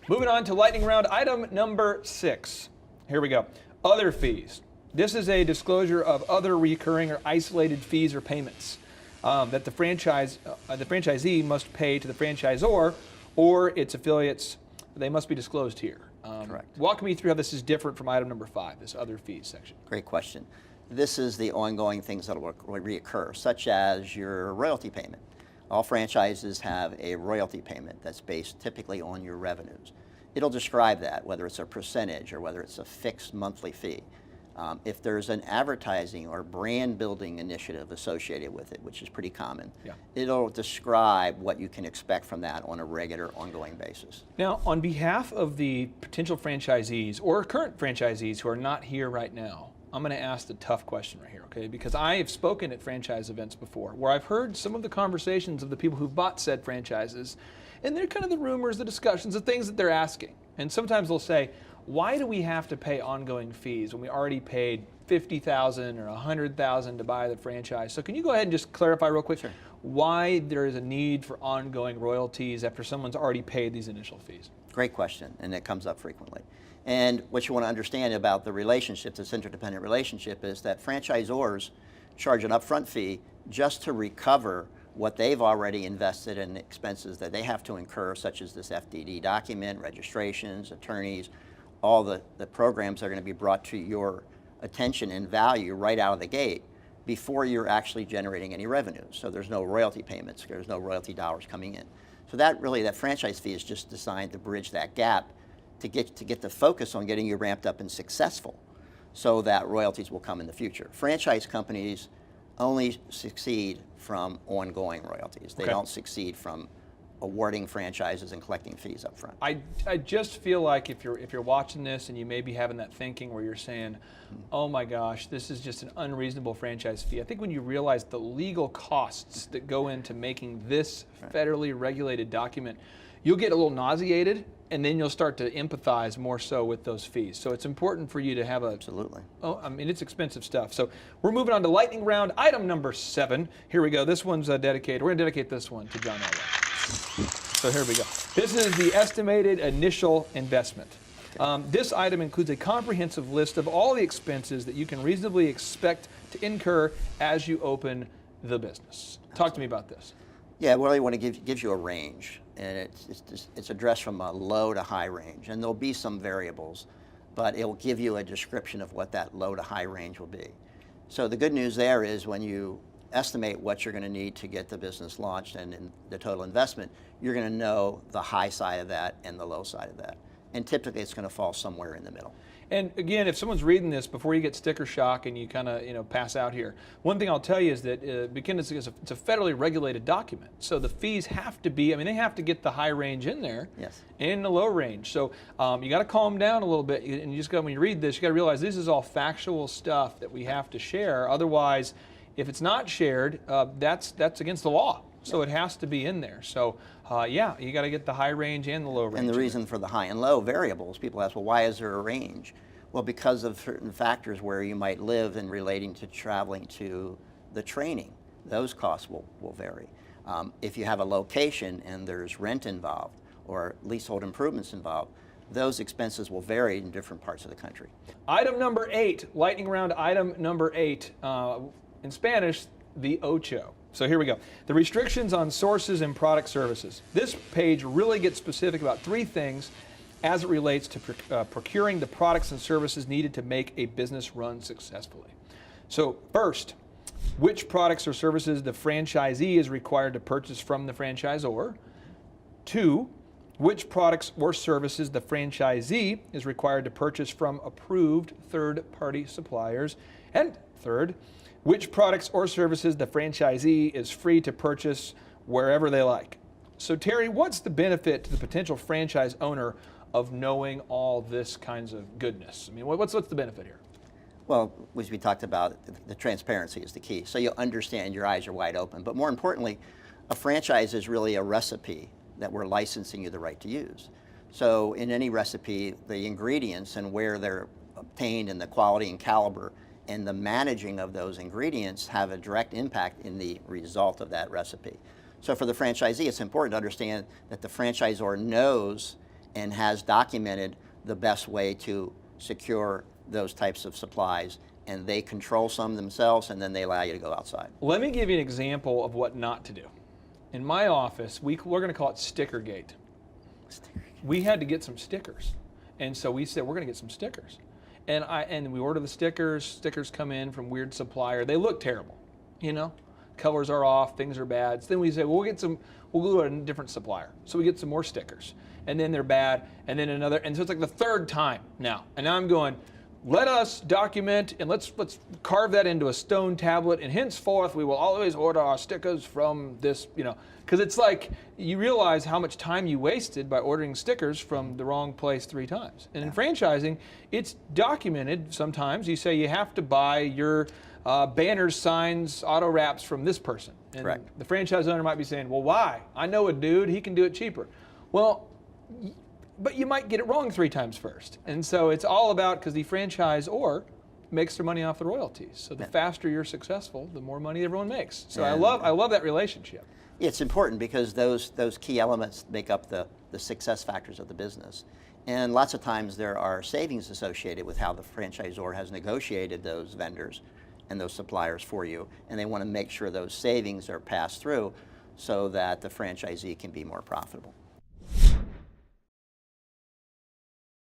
Moving on to lightning round item number 6. Here we go. Other fees. This is a disclosure of other recurring or isolated fees or payments that the franchisee must pay to the franchisor or its affiliates. They must be disclosed here. Correct. Walk me through how this is different from item number 5, this other fees section. Great question. This is the ongoing things that will reoccur, such as your royalty payment. All franchises have a royalty payment that's based typically on your revenues. It'll describe that, whether it's a percentage or whether it's a fixed monthly fee. If there's an advertising or brand building initiative associated with it, which is pretty common, it'll describe what you can expect from that on a regular, ongoing basis. Now, on behalf of the potential franchisees or current franchisees who are not here right now, I'm going to ask the tough question right here, okay? Because I have spoken at franchise events before where I've heard some of the conversations of the people who bought said franchises, and they're kind of the rumors, the discussions, the things that they're asking. And sometimes they'll say, why do we have to pay ongoing fees when we already paid $50,000 or $100,000 to buy the franchise? So can you go ahead and just clarify real quick why there is a need for ongoing royalties after someone's already paid these initial fees? Great question, and it comes up frequently. And what you want to understand about the relationship, this interdependent relationship, is that franchisors charge an upfront fee just to recover what they've already invested in expenses that they have to incur, such as this FDD document, registrations, attorneys, all the programs are going to be brought to your attention and value right out of the gate before you're actually generating any revenue. So there's no royalty payments, there's no royalty dollars coming in. So that franchise fee is just designed to bridge that gap to get the focus on getting you ramped up and successful so that royalties will come in the future. Franchise companies only succeed from ongoing royalties. They don't succeed from awarding franchises and collecting fees up front. I just feel like if you're watching this and you may be having that thinking where you're saying, oh my gosh, this is just an unreasonable franchise fee. I think when you realize the legal costs that go into making this federally regulated document, you'll get a little nauseated and then you'll start to empathize more so with those fees. So it's important for you to have a... Absolutely. Oh, I mean, it's expensive stuff. So we're moving on to lightning round item number 7. Here we go. This one's dedicated. We're going to dedicate this one to John Elway. So here we go. This is the estimated initial investment. This item includes a comprehensive list of all the expenses that you can reasonably expect to incur as you open the business. Talk to me about this. Yeah, well, I want to gives you a range, and it's addressed from a low to high range, and there'll be some variables, but it'll give you a description of what that low to high range will be. So the good news there is when you estimate what you're going to need to get the business launched and the total investment, you're going to know the high side of that and the low side of that. And typically it's going to fall somewhere in the middle. And again, if someone's reading this before you get sticker shock and you kind of pass out here, one thing I'll tell you is that because it's a federally regulated document, so the fees have to be, they have to get the high range in there and the low range. So you got to calm down a little bit, and you just got when you read this, you got to realize this is all factual stuff that we have to share. Otherwise, if it's not shared, that's against the law. So it has to be in there. So yeah, you got to get the high range and the low range. And the reason for the high and low variables, people ask, well, why is there a range? Well, because of certain factors where you might live and relating to traveling to the training, those costs will vary. If you have a location and there's rent involved or leasehold improvements involved, those expenses will vary in different parts of the country. Item number 8, lightning round item number 8, in Spanish, the ocho. So here we go. The restrictions on sources and product services. This page really gets specific about 3 things as it relates to procuring the products and services needed to make a business run successfully. So first, which products or services the franchisee is required to purchase from the franchisor. 2, which products or services the franchisee is required to purchase from approved third-party suppliers. And 3rd, which products or services the franchisee is free to purchase wherever they like. So Terry, what's the benefit to the potential franchise owner of knowing all this kinds of goodness? What's the benefit here? Well, as we talked about, the transparency is the key. So you'll understand, your eyes are wide open. But more importantly, a franchise is really a recipe that we're licensing you the right to use. So in any recipe, the ingredients and where they're obtained and the quality and caliber and the managing of those ingredients have a direct impact in the result of that recipe. So for the franchisee, it's important to understand that the franchisor knows and has documented the best way to secure those types of supplies, and they control some themselves, and then they allow you to go outside. Let me give you an example of what not to do. In my office, we're going to call it Stickergate. We had to get some stickers, and so we said we're going to get some stickers, and we order the stickers. Stickers come in from weird supplier. They look terrible, you know. Colors are off, things are bad. So then we say, well, we'll go to a different supplier. So we get some more stickers, and then they're bad, and then another, and so it's like the third time now. And now I'm going, let us document and let's carve that into a stone tablet, and henceforth we will always order our stickers from this, you know, because it's like you realize how much time you wasted by ordering stickers from the wrong place 3 times. And in franchising, it's documented. Sometimes you say you have to buy your banners, signs, auto wraps from this person. And Correct. the franchise owner might be saying, well, why? I know a dude, he can do it cheaper. Well, but you might get it wrong 3 times first. And so it's all about, because the franchisor makes their money off the royalties. So the faster you're successful, the more money everyone makes. So I love that relationship. It's important because those key elements make up the success factors of the business. And lots of times there are savings associated with how the franchisor has negotiated those vendors and those suppliers for you, and they want to make sure those savings are passed through so that the franchisee can be more profitable.